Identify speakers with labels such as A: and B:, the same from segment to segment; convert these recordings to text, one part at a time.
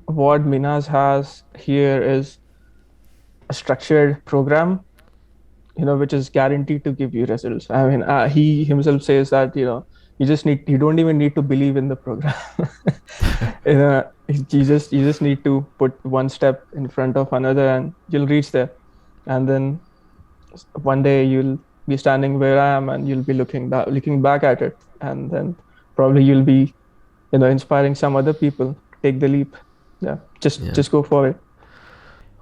A: what Minas has here is a structured program, which is guaranteed to give you results. I mean, he himself says that, you don't even need to believe in the program. You just need to put one step in front of another and you'll reach there. And then one day you'll be standing where I am and you'll be looking back at it. And then probably you'll be, inspiring some other people to take the leap. Yeah,
B: Yeah.
A: just go for it.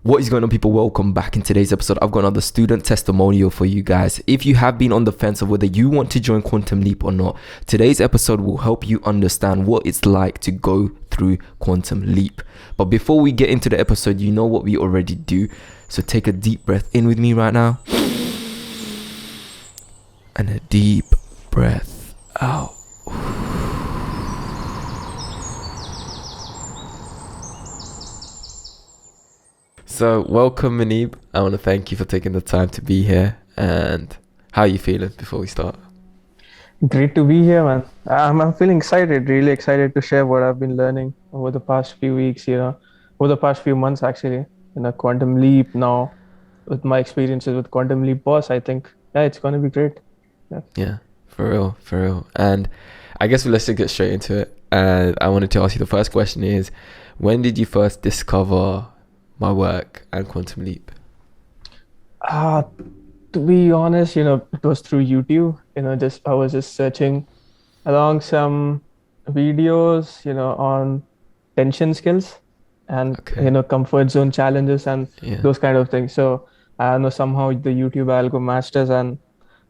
B: What is going on, people? Welcome back. In today's episode, I've got another student testimonial for you guys. If you have been on the fence of whether you want to join Quantum Leap or not, today's episode will help you understand what it's like to go through Quantum Leap. But before we get into the episode, you know what we already do. So take a deep breath in with me right now. And a deep breath out. So welcome, Muneeb. I want to thank you for taking the time to be here. And how are you feeling before we start?
A: Great to be here, man. I'm feeling excited, really excited to share what I've been learning over the past few weeks, over the past few months, actually, Quantum Leap now, with my experiences with Quantum Leap Boss. I think, yeah, it's going to be great.
B: Yeah, for real. And I guess let's just get straight into it. And I wanted to ask you, the first question is, when did you first discover my work and Quantum Leap?
A: To be honest, it was through YouTube. I was just searching along some videos, on tension skills and
B: Okay.
A: comfort zone challenges and
B: Yeah.
A: those kind of things. So I don't know, somehow the YouTube algo matched us, and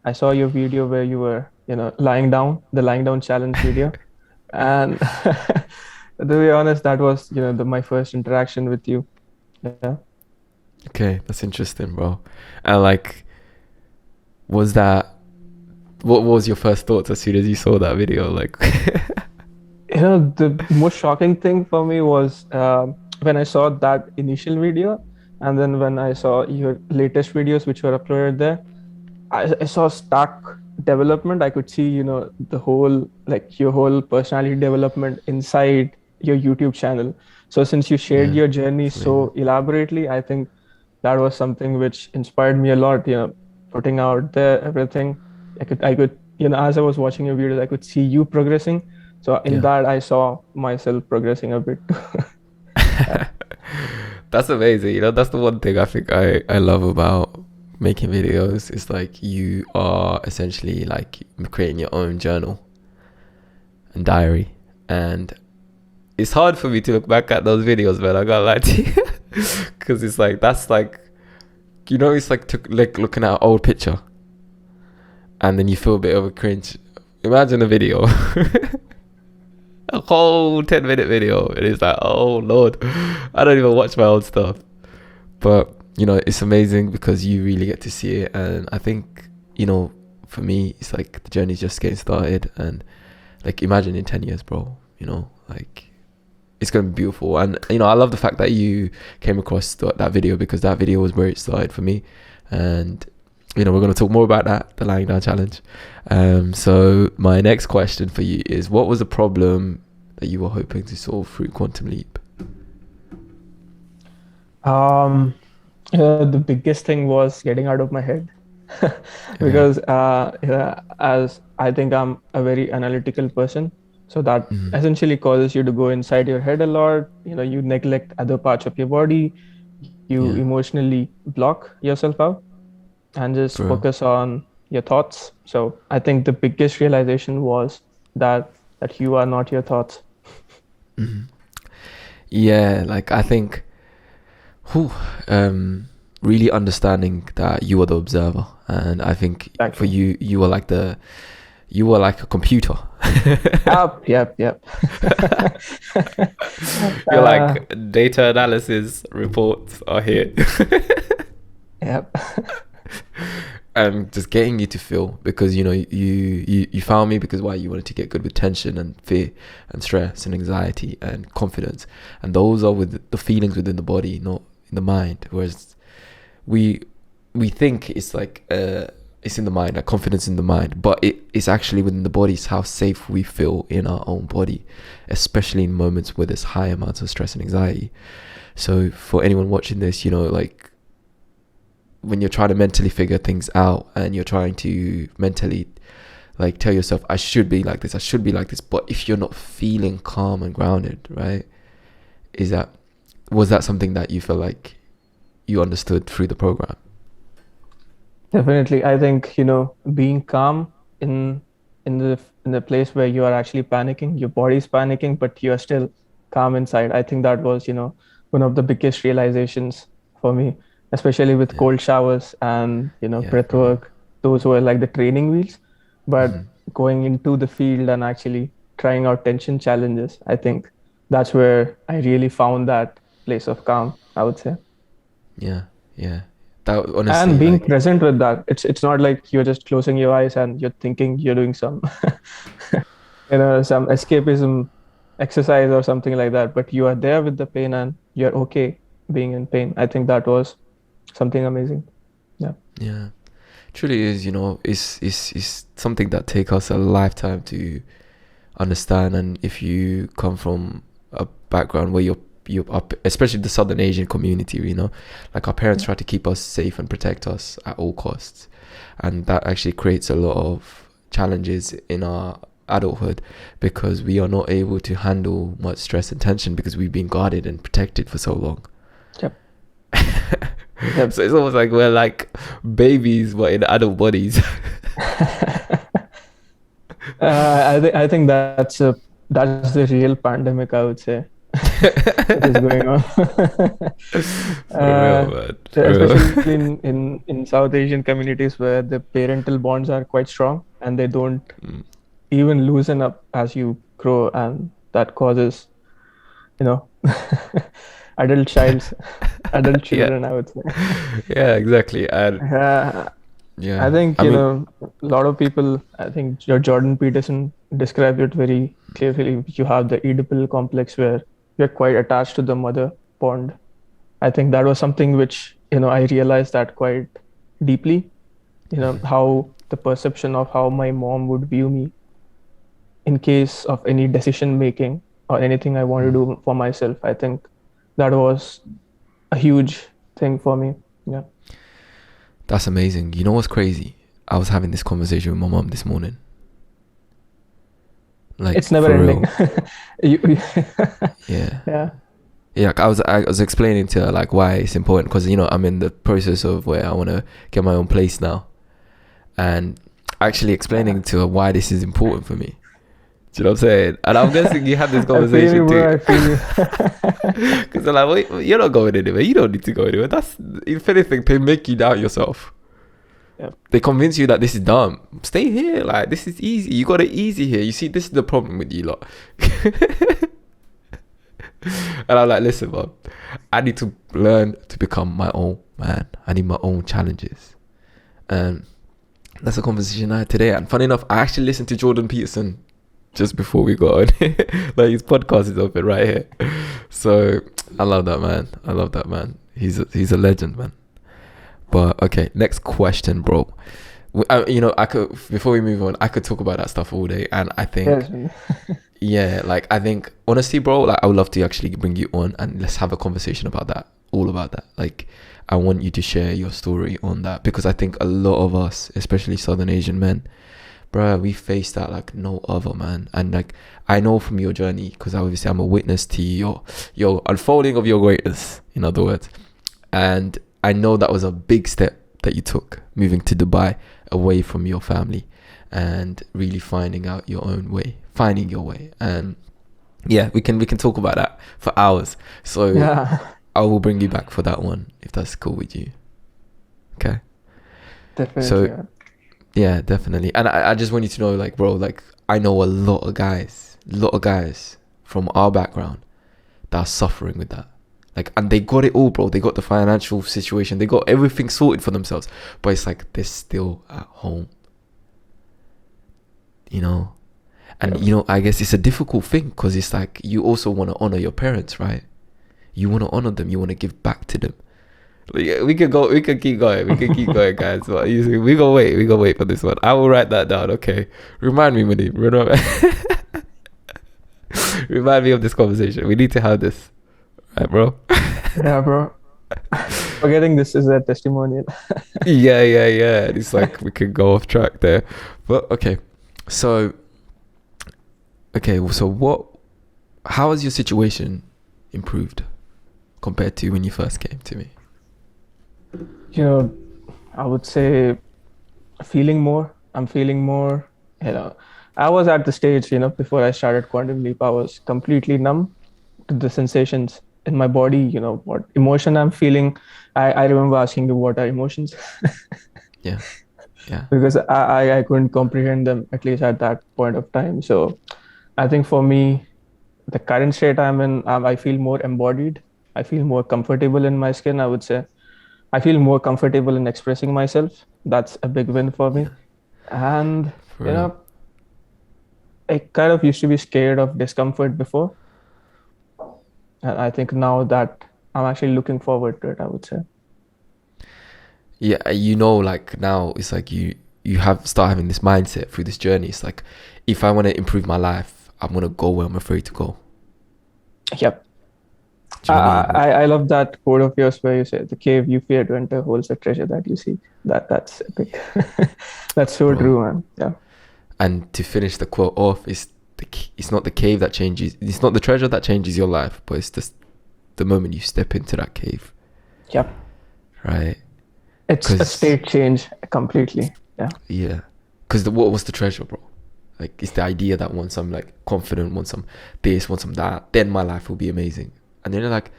A: I saw your video where you were, the lying down challenge video. And to be honest, that was, my first interaction with you. Yeah.
B: Okay, that's interesting, bro. And like, was that, what was your first thoughts as soon as you saw that video? Like,
A: The most shocking thing for me was when I saw that initial video, and then when I saw your latest videos, which were uploaded there, I saw stark development. I could see, the whole, like your whole personality development inside your YouTube channel. So since you shared
B: yeah,
A: your journey
B: it's amazing.
A: so elaborately, I think that was something which inspired me a lot, putting out there everything. I could, as I was watching your videos, I could see you progressing. So in
B: Yeah.
A: that, I saw myself progressing a bit. Yeah.
B: That's amazing. That's the one thing I think I love about making videos. It's like you are essentially like creating your own journal and diary. And it's hard for me to look back at those videos, man. I gotta lie to you. Because it's like, that's like, it's like looking at an old picture and then you feel a bit of a cringe. Imagine a video. A whole 10-minute video. And it's like, oh Lord, I don't even watch my own stuff. But, it's amazing because you really get to see it. And I think, for me, it's like the journey's just getting started. And like, imagine in 10 years, bro, like, it's going to be beautiful. And, I love the fact that you came across that video because that video was where it started for me. And, we're going to talk more about that, the lying down challenge. So my next question for you is, what was the problem that you were hoping to solve through Quantum Leap?
A: Um, the biggest thing was getting out of my head.
B: Yeah.
A: Because as I think I'm a very analytical person, so that
B: Mm.
A: essentially causes you to go inside your head a lot. You neglect other parts of your body, you
B: Yeah.
A: emotionally block yourself out and just
B: Bro.
A: focus on your thoughts. So I think the biggest realization was that you are not your thoughts.
B: Mm. Yeah, like I think whew, really understanding that you are the observer, and I think for
A: Exactly.
B: you were like a computer.
A: Yep.
B: You're
A: uh,
B: like, data analysis reports are here.
A: yep.
B: And just getting you to feel, because you found me because why, you wanted to get good with tension and fear and stress and anxiety and confidence, and those are with the feelings within the body, not in the mind. Whereas we think it's like it's in the mind, like confidence in the mind, but it is actually within the body. It's how safe we feel in our own body, especially in moments where there's high amounts of stress and anxiety. So for anyone watching this, you know, like when you're trying to mentally figure things out and you're trying to mentally like tell yourself, I should be like this, I should be like this, but if you're not feeling calm and grounded, right, was that something that you feel like you understood through the program?
A: Definitely. I think, being calm in the place where you are actually panicking, your body's panicking, but you are still calm inside. I think that was, one of the biggest realizations for me, especially with
B: Yeah,
A: cold showers and,
B: yeah,
A: breath
B: bro.
A: work. Those were like the training wheels.
B: Hmm.
A: But going into the field and actually trying out tension challenges, I think that's where I really found that place of calm, I would say.
B: Yeah, yeah. That
A: And
B: honestly,
A: being
B: like,
A: present with that, it's not like you're just closing your eyes and you're thinking you're doing some some escapism exercise or something like that, but you are there with the pain and you're okay being in pain. I think that was something amazing. Yeah.
B: yeah, truly is. You know, it's something that take us a lifetime to understand. And if you come from a background where you're up, especially the Southern Asian community, you know, like our parents try to keep us safe and protect us at all costs, and that actually creates a lot of challenges in our adulthood because we are not able to handle much stress and tension because we've been guarded and protected for so long.
A: Yep. Yep.
B: So it's almost like we're like babies but in adult bodies.
A: I think that's the real pandemic, I would say, which is going on.
B: For real,
A: uh,
B: man, for
A: Especially
B: real.
A: in South Asian communities where the parental bonds are quite strong and they don't
B: Mm.
A: even loosen up as you grow, and that causes, you know, adult childs, adult
B: Yeah,
A: children, I would say.
B: yeah, exactly. And
A: Uh, I
B: yeah,
A: think,
B: I mean,
A: a lot of people, I think Jordan Peterson described it very clearly. You have the Oedipal complex where you're quite attached to the mother pond. I think that was something which, I realized that quite deeply, how the perception of how my mom would view me in case of any decision making or anything I want to
B: mm,
A: do for myself. I think that was a huge thing for me. Yeah.
B: that's amazing. You know what's crazy? I was having this conversation with my mom this morning. Like
A: It's never
B: for
A: ending.
B: real.
A: You-
B: Yeah.
A: yeah.
B: Yeah, like I was explaining to her like why it's important because you know I'm in the process of where I want to get my own place now, and actually
A: Yeah.
B: explaining to her why this is important for me. Do you know what I'm saying? And I'm guessing you had this
A: I feel you,
B: conversation too.
A: bro. I feel you.
B: Because they're like, wait, you're not going anywhere. You don't need to go anywhere. That's, if anything, they make you doubt yourself.
A: Yeah.
B: They convince you that this is dumb. Stay here. Like, this is easy. You got it easy here. You see, this is the problem with you lot. And I'm like, listen, mom, I need to learn to become my own man. I need my own challenges. And that's a conversation I had today. And funny enough, I actually listened to Jordan Peterson just before we got on. Like his podcast is open right here. So I love that man. I love that man. He's a legend, man. But okay, next question, bro. You know, I could, before we move on, I could talk about that stuff all day, and I think,
A: Yes. Man.
B: yeah, like I think honestly, bro, like I would love to actually bring you on and let's have a conversation about that, all about that. Like I want you to share your story on that because I think a lot of us, especially Southern Asian men, bro, we face that like no other, man. And like I know from your journey, because obviously I'm a witness to your unfolding of your greatness, in other words. And I know that was a big step that you took, moving to Dubai, away from your family, and really finding out your own way, finding your way. And yeah, we can talk about that for hours. So
A: Yeah.
B: I will bring you back for that one if that's cool with you. Okay.
A: Definitely.
B: So
A: Yeah.
B: yeah, definitely. And I just want you to know, like, bro, like I know a lot of guys from our background that are suffering with that. Like, and they got it all, bro. They got the financial situation. They got everything sorted for themselves. But it's like they're still at home, you know? And,
A: Yep.
B: you know, I guess it's a difficult thing because it's like you also want to honor your parents, right? You want to honor them. You want to give back to them. Like, we could keep going. We could keep going, guys. But we gonna wait. We gonna wait for this one. I will write that down. Okay. Remind me, Muneeb. Remind me of this conversation. We need to have this. Right, bro?
A: Yeah, bro. Forgetting this is a testimonial.
B: Yeah. It's like we could go off track there. But So what how has your situation improved compared to when you first came to me?
A: You know, I would say feeling more. I'm feeling more, you know. I was at the stage, before I started Quantum Leap, I was completely numb to the sensations in my body, what emotion I'm feeling. I remember asking you what are emotions
B: Yeah. Yeah.
A: because I couldn't comprehend them, at least at that point of time. So I think for me, the current state I'm in, I feel more embodied. I feel more comfortable in my skin, I would say. I feel more comfortable in expressing myself. That's a big win for me.
B: Yeah.
A: And,
B: For
A: you
B: real.
A: know, I kind of used to be scared of discomfort before. And I think now that I'm actually looking forward to it, I would say.
B: Yeah, like now it's like you have start having this mindset through this journey. It's like if I want to improve my life, I'm gonna go where I'm afraid to go.
A: Yep.
B: Do you know what I mean?
A: I love that quote of yours where you say, "The cave you fear to enter holds the treasure that you seek." That's epic. That's so
B: Bro.
A: true, man. Yeah.
B: And to finish the quote off, it's not the cave that changes. It's not the treasure that changes your life, but it's just the moment you step into that cave,
A: Yep.
B: right?
A: It's a
B: Because
A: state change completely. Yeah.
B: yeah, because what was the treasure, bro? Like it's the idea that once I'm like confident, once I'm this, once I'm that, then my life will be amazing. And then like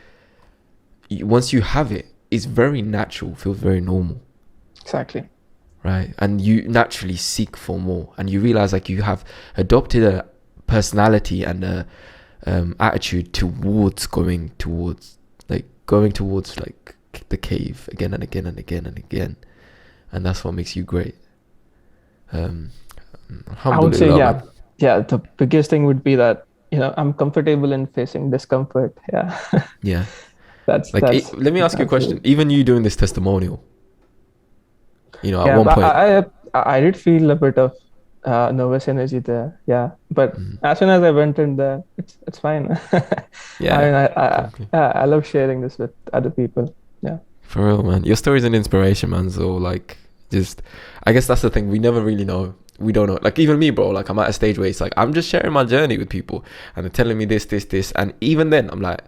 B: once you have it, it's very natural, feels very normal,
A: Exactly.
B: right? And you naturally seek for more, and you realize like you have adopted a personality and a attitude towards going towards like the cave again and again and again and again, and that's what makes you great. um
A: I would say,
B: Alhamdulillah,
A: yeah.
B: man.
A: Yeah. The biggest thing would be that, I'm comfortable in facing discomfort. Yeah.
B: Yeah,
A: That's,
B: like
A: that's,
B: let me ask you a
A: that's
B: question.
A: it.
B: Even you doing this testimonial, at
A: Yeah.
B: one
A: But
B: point.
A: I did feel a bit of nervous energy there. Yeah. But
B: mm,
A: as soon as I went in there, it's fine. I
B: yeah,
A: mean,
B: exactly.
A: I love sharing this with other people. Yeah.
B: For real, man. Your story's an inspiration, man. So like, just I guess that's the thing. We never really know. We don't know. Like even me, bro. Like I'm at a stage where it's like I'm just sharing my journey with people, and they're telling me this, and even then I'm like,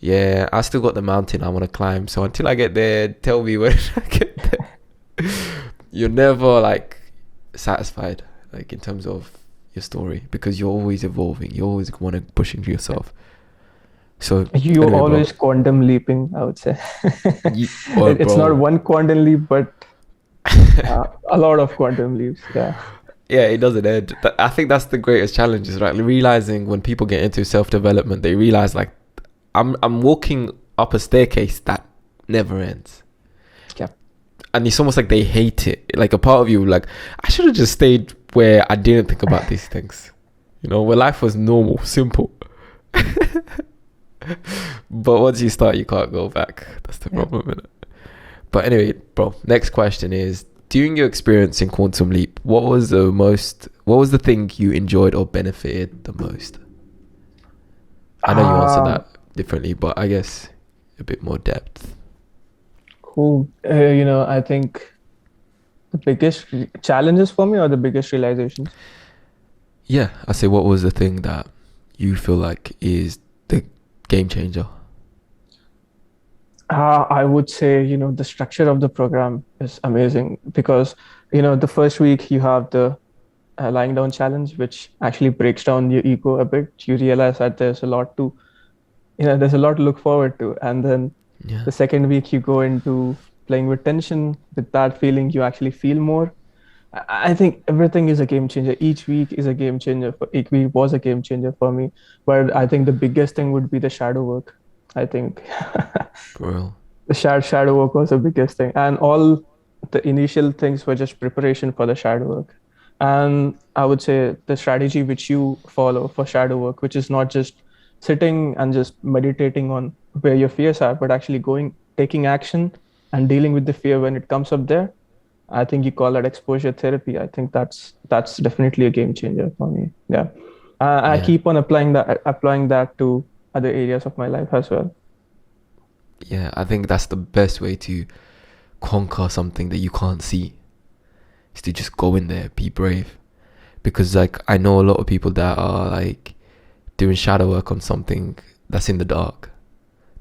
B: yeah, I still got the mountain I want to climb. So until I get there, tell me when I get there. You're never like satisfied, like in terms of your story, because you're always evolving. You always want to pushing yourself. So
A: You're
B: anyway, bro.
A: always quantum leaping, I would say. It's not
B: Bro.
A: one quantum leap, but a lot of quantum leaps. Yeah.
B: Yeah, it doesn't end. I think that's the greatest challenge, is right, realizing when people get into self-development, they realize like I'm walking up a staircase that never ends,
A: Yeah.
B: and it's almost like they hate it. Like a part of you like, I should have just stayed where I didn't think about these things, where life was normal, simple. But once you start, you can't go back. That's the
A: Yeah.
B: problem, innit? But anyway, bro, next question is, during your experience in Quantum Leap, what was the thing you enjoyed or benefited the most? I know you answered
A: Um,
B: that differently, but I guess a bit more depth.
A: cool. I think the biggest challenges for me or the biggest realizations.
B: Yeah, I say, what was the thing that you feel like is the game changer?
A: I would say, the structure of the program is amazing because, the first week you have the lying down challenge, which actually breaks down your ego a bit. You realize that there's a lot to look forward to. And then
B: Yeah,
A: the second week you go into playing with tension. With that feeling, you actually feel more. I think everything is a game changer. Each week is a game changer. Each week was a game changer for me. But I think the biggest thing would be the shadow work. I think
B: for real.
A: the shadow work was the biggest thing, and all the initial things were just preparation for the shadow work. And I would say the strategy which you follow for shadow work, which is not just sitting and just meditating on where your fears are, but actually taking action and dealing with the fear when it comes up there. I think you call that exposure therapy. I think that's definitely a game changer for me. Yeah, I
B: Yeah.
A: keep on applying that to other areas of my life as well.
B: Yeah, I think that's the best way to conquer something that you can't see, is to just go in there, be brave. Because like I know a lot of people that are like doing shadow work on something that's in the dark.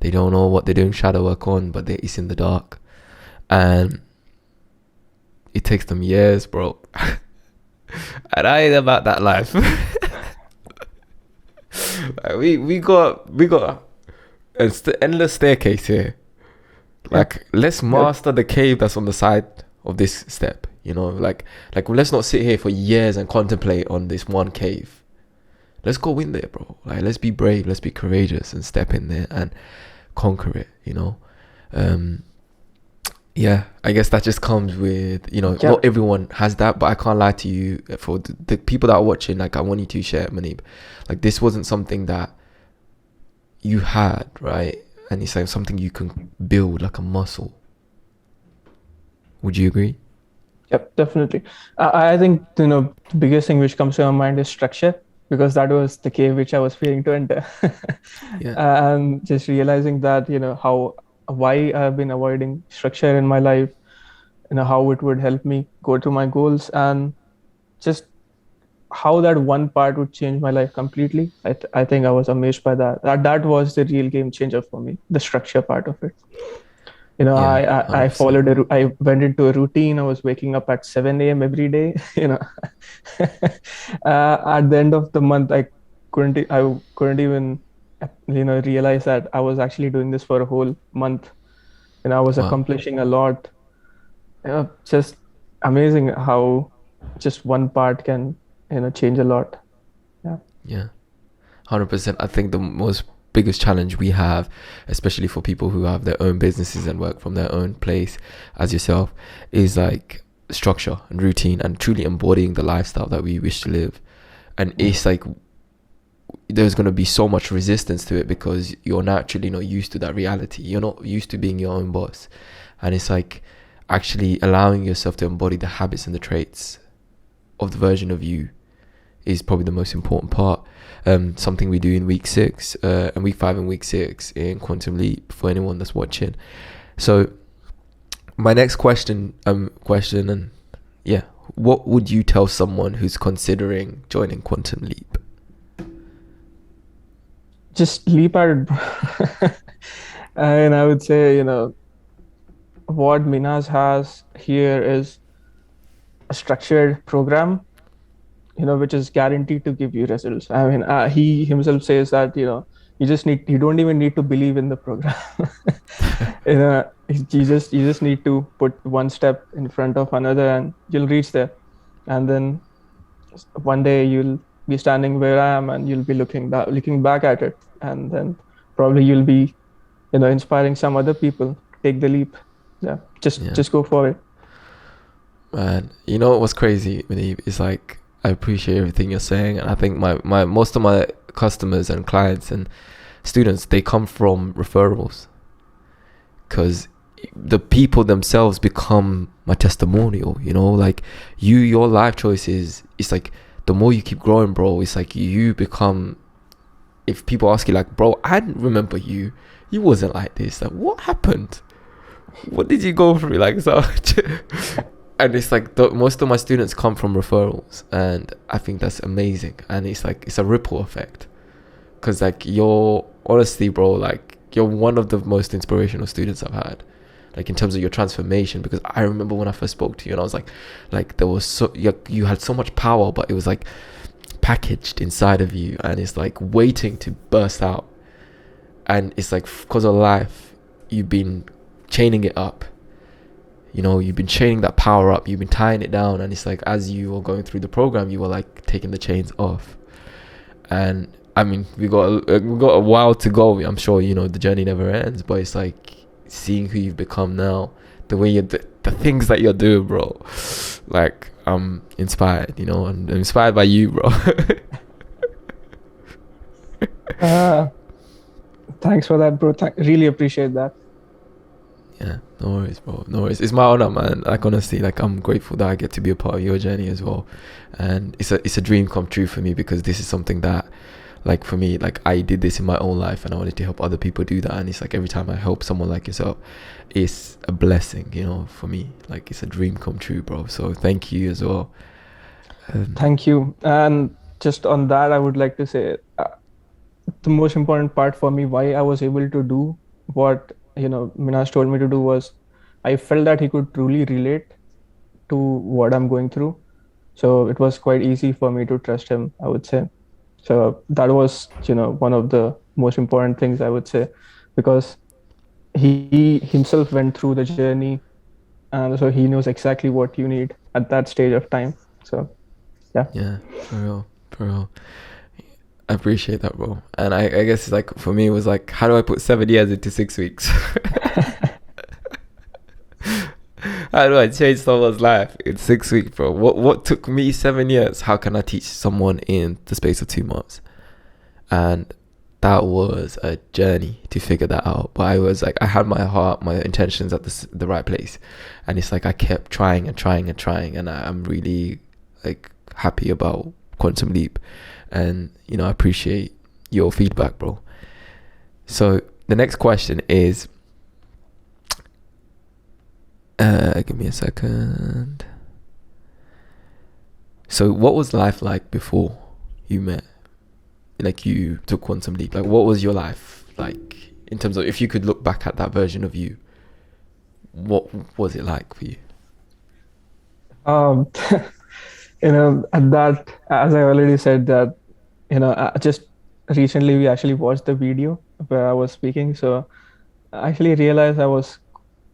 B: They don't know what they're doing shadow work on, but it's in the dark. And it takes them years, bro. And I ain't about that life. Like, we got an endless staircase here.
A: Yeah,
B: Like, let's master the cave that's on the side of this step. You know, like let's not sit here for years and contemplate on this one cave. Let's go in there, bro. Like, let's be brave, let's be courageous, and step in there and conquer it. You know, yeah. I guess that just comes with, you know,
A: yeah.
B: not everyone has that, but I can't lie to you. For the people that are watching, like, I want you to share, Muneeb. Like, this wasn't something that you had, right? And it's like something you can build like a muscle. Would you agree?
A: Yep, definitely. I think the biggest thing which comes to my mind is structure, because that was the cave which I was fearing to enter.
B: Yeah.
A: And just realizing that how why I've been avoiding structure in my life, how it would help me go to my goals, and just how that one part would change my life completely. I think I was amazed by that. That was the real game changer for me, the structure part of it.
B: Yeah,
A: I
B: 100%.
A: I went into a routine. I was waking up at 7 a.m. every day. At the end of the month, I couldn't even realize that I was actually doing this for a whole month. I was
B: Wow.
A: accomplishing a lot. Just amazing how just one part can change a lot. Yeah.
B: Yeah. 100%. I think the most biggest challenge we have, especially for people who have their own businesses and work from their own place as yourself, is like structure and routine and truly embodying the lifestyle that we wish to live. And it's like there's going to be so much resistance to it because you're naturally not used to that reality. You're not used to being your own boss. And it's like actually allowing yourself to embody the habits and the traits of the version of you is probably the most important part. Something we do in week 6 and week 5 and week 6 in Quantum Leap for anyone that's watching. So my next question and yeah, what would you tell someone who's considering joining Quantum Leap?
A: Just leap at it. And I would say, what Minas has here is a structured program, which is guaranteed to give you results. I mean, he himself says that, you don't even need to believe in the program. You just need to put one step in front of another and you'll reach there. And then one day you'll be standing where I am and you'll be looking back at it. And then probably you'll be, inspiring some other people to take the leap. Yeah.
B: Yeah.
A: Just go for it.
B: Man, you know what's crazy, Muneeb, is like I appreciate everything you're saying, and I think my most of my customers and clients and students, they come from referrals, because the people themselves become my testimonial. Like your life choices, it's like the more you keep growing, bro, it's like you become, if people ask you like, bro, I didn't remember you wasn't like this, like what happened, what did you go through, like so. And it's like most of my students come from referrals, and I think that's amazing. And it's like it's a ripple effect, because like you're honestly, bro, like you're one of the most inspirational students I've had, like in terms of your transformation. Because I remember when I first spoke to you and I was like there was you had so much power, but it was like packaged inside of you, and it's like waiting to burst out. And it's like because of life you've been chaining it up. You've been chaining that power up, you've been tying it down, and it's like as you were going through the program, you were like taking the chains off. And I mean, we got a while to go. I'm sure the journey never ends, but it's like seeing who you've become now, the way the things that you're doing, bro. Like I'm inspired, and I'm inspired by you, bro.
A: Uh, Thanks for that, bro. Really appreciate that.
B: Yeah, no worries, bro. No worries. It's my honor, man. Like honestly, like I'm grateful that I get to be a part of your journey as well, and it's a dream come true for me because this is something that, like for me, like I did this in my own life and I wanted to help other people do that, and it's like every time I help someone like yourself, it's a blessing, you know, for me. Like it's a dream come true, bro. So thank you as well.
A: Thank you. And just on that, I would like to say the most important part for me, why I was able to do what, Minaj told me to do was I felt that he could truly relate to what I'm going through. So it was quite easy for me to trust him, I would say. So that was, one of the most important things I would say, because he himself went through the journey, and so he knows exactly what you need at that stage of time. So yeah.
B: Yeah, for real, for real. I appreciate that, bro. And I guess like for me it was like, how do I put 7 years into 6 weeks? How do I change someone's life in 6 weeks, bro? What took me 7 years? How can I teach someone in the space of 2 months? And that was a journey to figure that out. But I was like, I had my heart, my intentions at the right place, and it's like I kept trying and trying and trying, and I'm really like happy about Quantum Leap, and I appreciate your feedback, bro. So the next question is, give me a second. So what was life like before you met? Like you took Quantum Leap. Like what was your life like in terms of, if you could look back at that version of you, what was it like for you?
A: Um, at that, as I already said that, just recently we actually watched the video where I was speaking. So I actually realized I was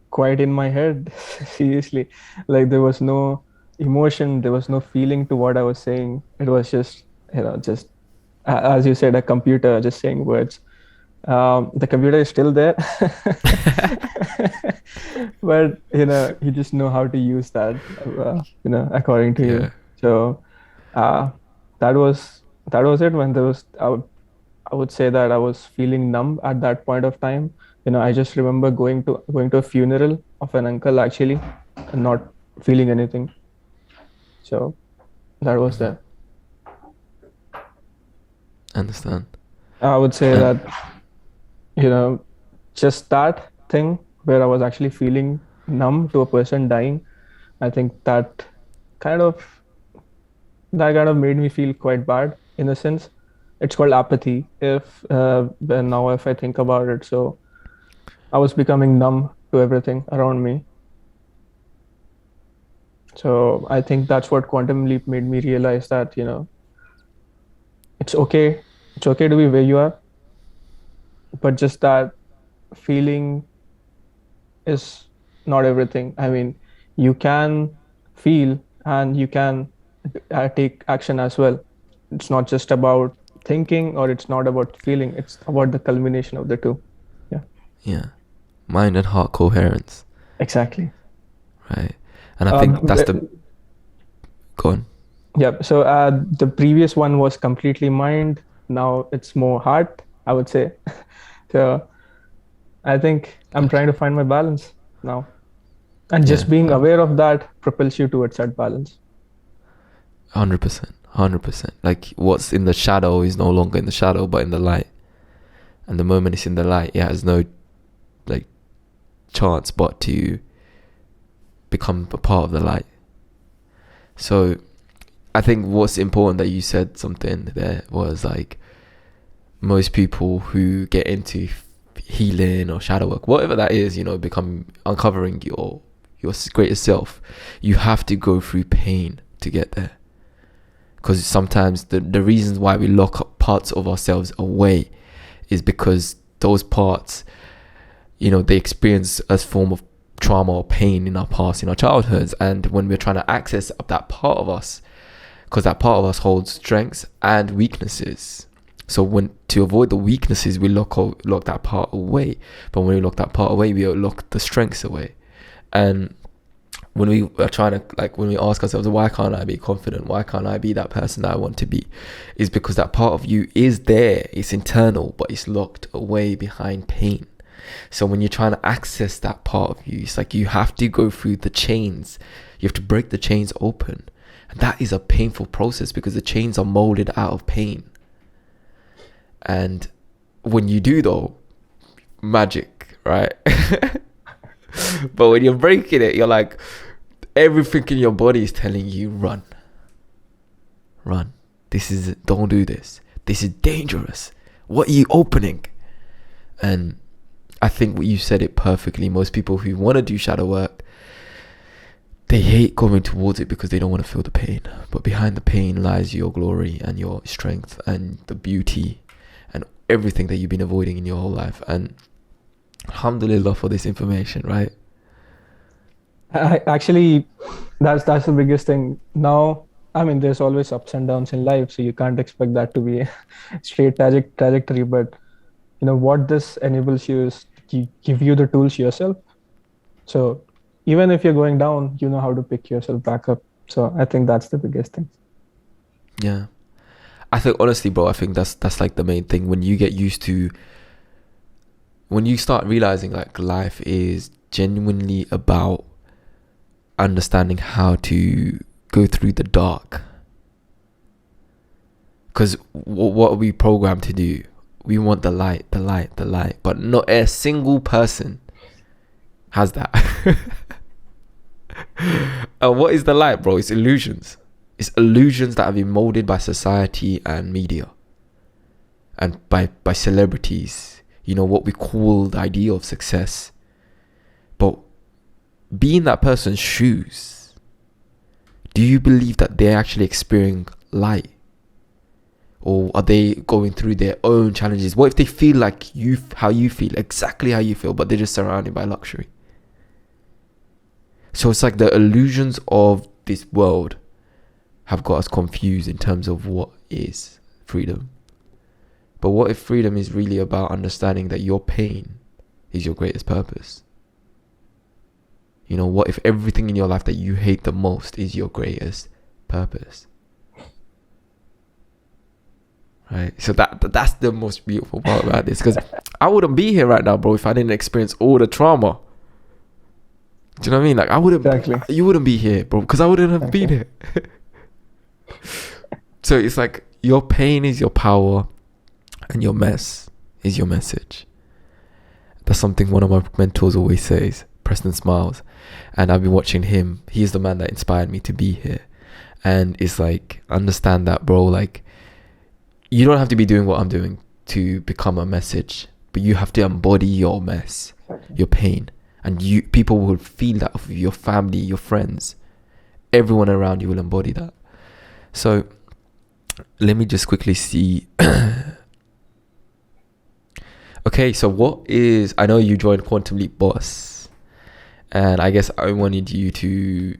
A: quite in my head, seriously. Like there was no emotion, there was no feeling to what I was saying. It was just, just as you said, a computer just saying words. The computer is still there, but you just know how to use that, according to
B: Yeah.
A: you. So uh, that was it. When there was, I would say that I was feeling numb at that point of time. I just remember going to a funeral of an uncle actually, and not feeling anything. So that was
B: Mm-hmm.
A: that.
B: Understand.
A: I would say
B: And
A: that, you know, just that thing where I was actually feeling numb to a person dying. I think kind of that kind of made me feel quite bad in a sense. It's called apathy. If I think about it, so I was becoming numb to everything around me. So I think that's what Quantum Leap made me realize that, it's okay. It's okay to be where you are, but just that feeling is not everything. I mean, you can feel and you can take action as well. It's not just about thinking, or it's not about feeling. It's about the culmination of the two. Yeah,
B: yeah, mind and heart coherence,
A: exactly.
B: right? And I think
A: Um,
B: that's the go on.
A: yeah. So the previous one was completely mind. Now it's more heart, I would say. So I think I'm
B: Gotcha.
A: trying to find my balance now. And
B: Yeah,
A: just being aware of that propels you towards that balance.
B: 100%, 100%. Like what's in the shadow is no longer in the shadow, but in the light. And the moment it's in the light, it has no like chance but to become a part of the light. So I think what's important that you said something there was like, most people who get into healing or shadow work, whatever that is, become uncovering your greater self, you have to go through pain to get there. Because sometimes the reasons why we lock up parts of ourselves away is because those parts, they experience a form of trauma or pain in our past, in our childhoods. And when we're trying to access that part of us, because that part of us holds strengths and weaknesses. So to avoid the weaknesses, we lock that part away. But when we lock that part away, we lock the strengths away. And when we are trying to, like, when we ask ourselves, why can't I be confident? Why can't I be that person that I want to be? Is because that part of you is there. It's internal, but it's locked away behind pain. So when you're trying to access that part of you, it's like you have to go through the chains. You have to break the chains open. And that is a painful process because the chains are molded out of pain. And when you do, though, magic, right? But when you're breaking it, you're like, everything in your body is telling you, run. Don't do this. This is dangerous. What are you opening? And I think you said it perfectly. Most people who want to do shadow work, they hate going towards it because they don't want to feel the pain. But behind the pain lies your glory and your strength and the beauty and everything that you've been avoiding in your whole life. And alhamdulillah for this information, right?
A: Actually, that's the biggest thing. Now, I mean, there's always ups and downs in life, so you can't expect that to be a straight trajectory. But what this enables you is to give you the tools yourself. So even if you're going down, you know how to pick yourself back up. So I think that's the biggest thing.
B: Yeah. I think honestly, bro, I think that's like the main thing. When you get used to, when you start realizing like life is genuinely about understanding how to go through the dark. Because what are we programmed to do? We want the light, but not a single person has that. What is the light, bro? It's illusions. It's illusions that have been molded by society and media and by celebrities. What we call the idea of success. But be in that person's shoes. Do you believe that they're actually experiencing light? Or are they going through their own challenges? What if they feel like how you feel, exactly how you feel, but they're just surrounded by luxury? So it's like the illusions of this world have got us confused in terms of what is freedom. But what if freedom is really about understanding that your pain is your greatest purpose? What if everything in your life that you hate the most is your greatest purpose? Right? So that's the most beautiful part about this. Because I wouldn't be here right now, bro, if I didn't experience all the trauma. Do you know what I mean? Like, I wouldn't... Exactly. You wouldn't be here, bro, because I wouldn't have been here. So it's like, your pain is your power and your mess is your message. That's something one of my mentors always says. Preston Smiles. And I've been watching him. He's the man that inspired me to be here. And it's like, understand that, bro. Like, you don't have to be doing what I'm doing to become a message, but you have to embody your mess, your pain. And people will feel that of your family, your friends. Everyone around you will embody that. So let me just quickly see. Okay, so I know you joined Quantum Leap Boss, and I guess I wanted you to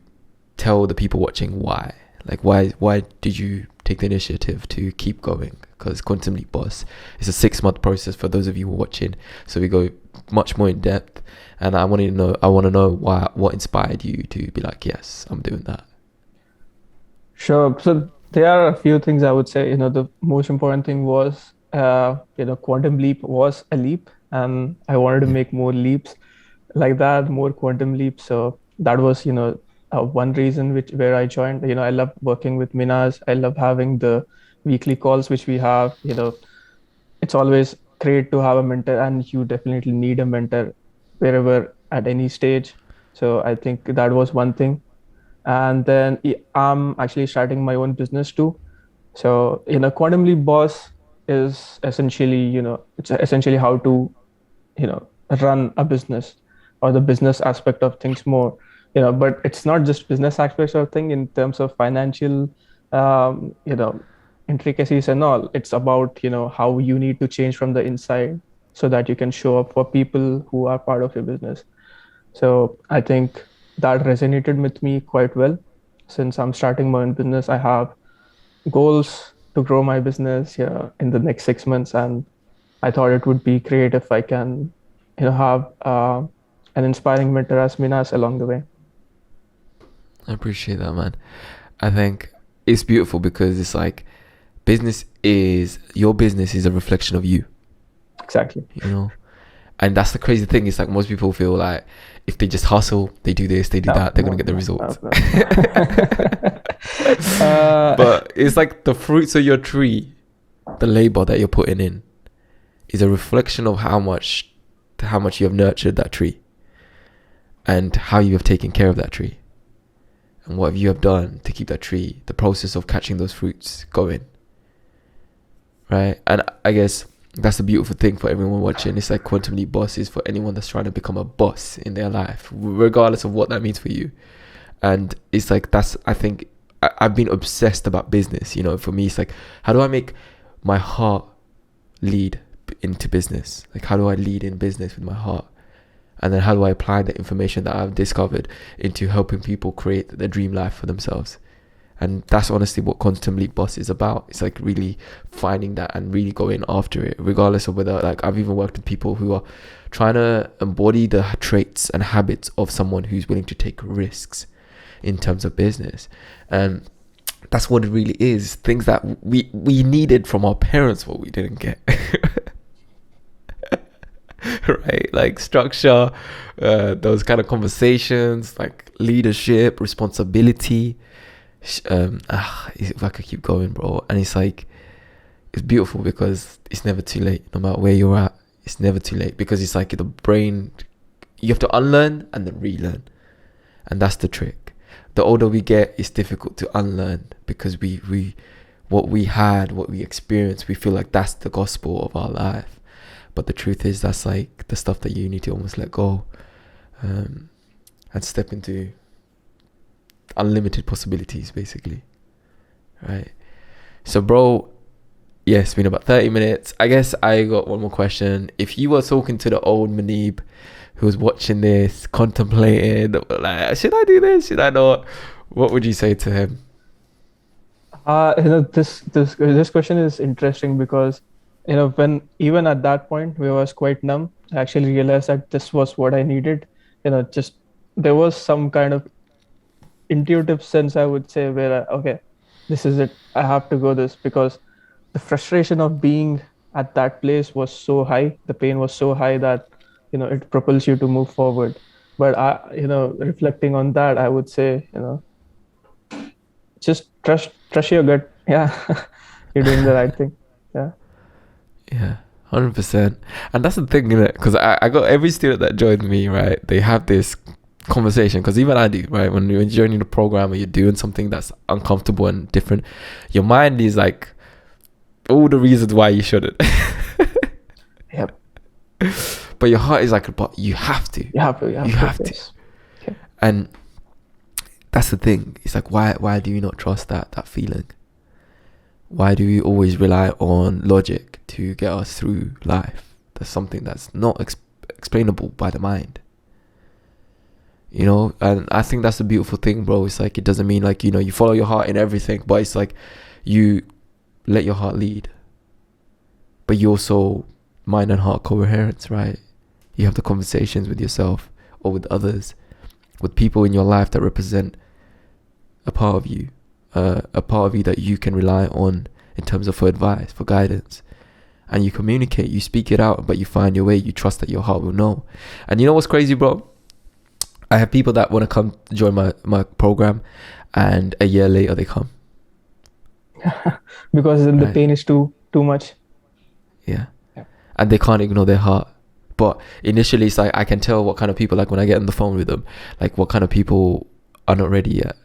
B: tell the people watching why. Like, why did you take the initiative to keep going? Because Quantum Leap Boss is a 6-month process for those of you who are watching. So we go much more in depth, and I want to know what inspired you to be like, yes, I'm doing that.
A: Sure. So there are a few things I would say. The most important thing was, Quantum Leap was a leap, and I wanted to make more leaps like that, more quantum leaps. So that was, one reason where I joined. I love working with Minaz. I love having the weekly calls which we have. It's always great to have a mentor, and you definitely need a mentor wherever at any stage. So I think that was one thing. And then I'm actually starting my own business too. So Quantum Leap Boss is essentially, it's essentially how to run a business, or the business aspect of things more. But it's not just business aspects of thing in terms of financial intricacies and all. It's about how you need to change from the inside so that you can show up for people who are part of your business. So I think that resonated with me quite well. Since I'm starting my own business, I have goals to grow my business in the next 6 months, and I thought it would be great if I can have an inspiring mentor as Minas along the way.
B: I appreciate that, man. I think it's beautiful because it's like your business is a reflection of you.
A: Exactly.
B: And that's the crazy thing. It's like most people feel like if they just hustle, they do this, they do that, they're gonna get the results. But it's like the fruits of your tree, the labor that you're putting in, is a reflection of how much you have nurtured that tree, and how you have taken care of that tree, and what you have done to keep that tree, the process of catching those fruits going. Right? And I guess that's the beautiful thing for everyone watching. It's like Quantum Leap Boss is for anyone that's trying to become a boss in their life, regardless of what that means for you. And it's like, I think I've been obsessed about business. You know, for me, it's like, how do I make my heart lead into business? Like, how do I lead in business with my heart? And then how do I apply the information that I've discovered into helping people create their dream life for themselves? And that's honestly what Quantum Leap Boss is about. It's like really finding that and really going after it, regardless of whether, like, I've even worked with people who are trying to embody the traits and habits of someone who's willing to take risks in terms of business. And that's what it really is. Things that we needed from our parents, what we didn't get. Right? Like structure, those kind of conversations, like leadership, responsibility. If I could keep going, bro. And it's like, it's beautiful because it's never too late. No matter where you're at, it's never too late, because it's like the brain, you have to unlearn and then relearn. And that's the trick. The older we get, it's difficult to unlearn, because we what we had, what we experienced, we feel like that's the gospel of our life. But the truth is, that's like the stuff that you need to almost let go, and step into unlimited possibilities, basically. Right? So, bro, yeah, it's been about 30 minutes. I guess I got one more question. If you were talking to the old Muneeb who was watching this, contemplating, like, should I do this? Should I not? What would you say to him?
A: This question is interesting because, when even at that point where I was quite numb, I actually realized that this was what I needed. Just there was some kind of intuitive sense, I would say, where okay, this is it. I have to go this, because the frustration of being at that place was so high. The pain was so high that, it propels you to move forward. But reflecting on that, I would say, just trust your gut. Yeah, you're doing the right thing. Yeah.
B: Yeah, 100%. And that's the thing, innit? Because I got every student that joined me, right? They have this conversation, because even I do, right? When you're joining the program or you're doing something that's uncomfortable and different, your mind is like all the reasons why you shouldn't.
A: Yep.
B: But your heart is like, but you have to.
A: You have to.
B: Yes. Okay. And that's the thing. It's like, why do you not trust that feeling? Why do we always rely on logic to get us through life? That's something that's not explainable by the mind. And I think that's the beautiful thing, bro. It's like, it doesn't mean like, you follow your heart in everything, but it's like you let your heart lead. But you also mind and heart coherence, right? You have the conversations with yourself or with others, with people in your life that represent a part of you that you can rely on in terms of for advice, for guidance. And you communicate, you speak it out, but you find your way. You trust that your heart will know. And you know what's crazy, bro? I have people that want to come join my program, and a year later they come.
A: Because then the pain is too much.
B: Yeah. And they can't ignore their heart. But initially, it's like, I can tell what kind of people, like when I get on the phone with them, like what kind of people are not ready yet.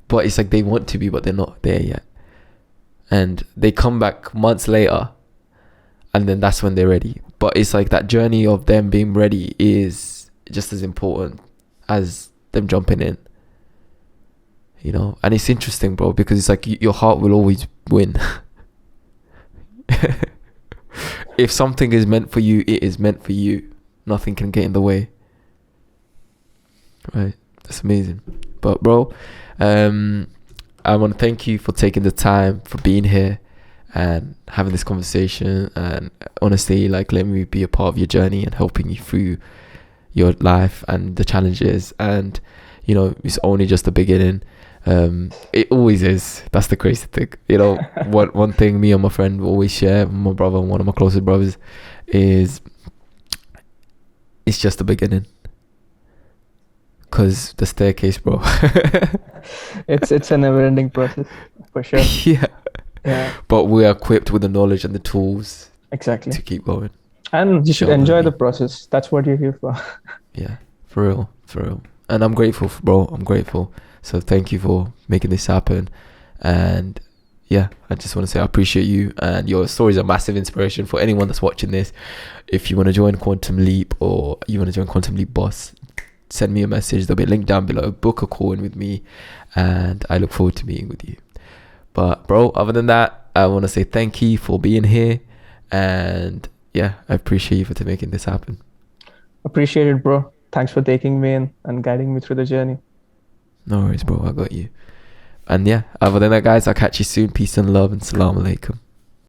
B: But it's like they want to be, but they're not there yet. And they come back months later, and then that's when they're ready. But it's like that journey of them being ready is just as important as them jumping in. And it's interesting, bro, because it's like your heart will always win. If something is meant for you, it is meant for you. Nothing can get in the way. Right? That's amazing. But bro, I want to thank you for taking the time, for being here and having this conversation, and honestly, like, letting me be a part of your journey and helping you through your life and the challenges. And it's only just the beginning. It always is. That's the crazy thing. You know, one thing me and my friend always share, my brother, one of my closest brothers, is it's just the beginning. Cause the staircase, bro.
A: It's a never-ending process for sure.
B: Yeah.
A: Yeah,
B: But we're equipped with the knowledge and the tools
A: exactly.
B: to keep going.
A: And you should
B: Sure,
A: enjoy the
B: Muneeb.
A: process. That's what you're here for.
B: Yeah, for real, for real. And I'm grateful, bro. I'm grateful. So thank you for making this happen. And yeah, I just want to say I appreciate you, and your story is a massive inspiration for anyone that's watching this. If you want to join Quantum Leap, or you want to join Quantum Leap Boss, send me a message. There'll be a link down below. Book a call in with me, and I look forward to meeting with you. But bro, other than that, I want to say thank you for being here, and yeah, I appreciate you for making this happen.
A: Appreciate it, bro. Thanks for taking me in and guiding me through the journey.
B: No worries, bro. I got you. And yeah, other than that, guys, I'll catch you soon. Peace and love, and salam alaikum.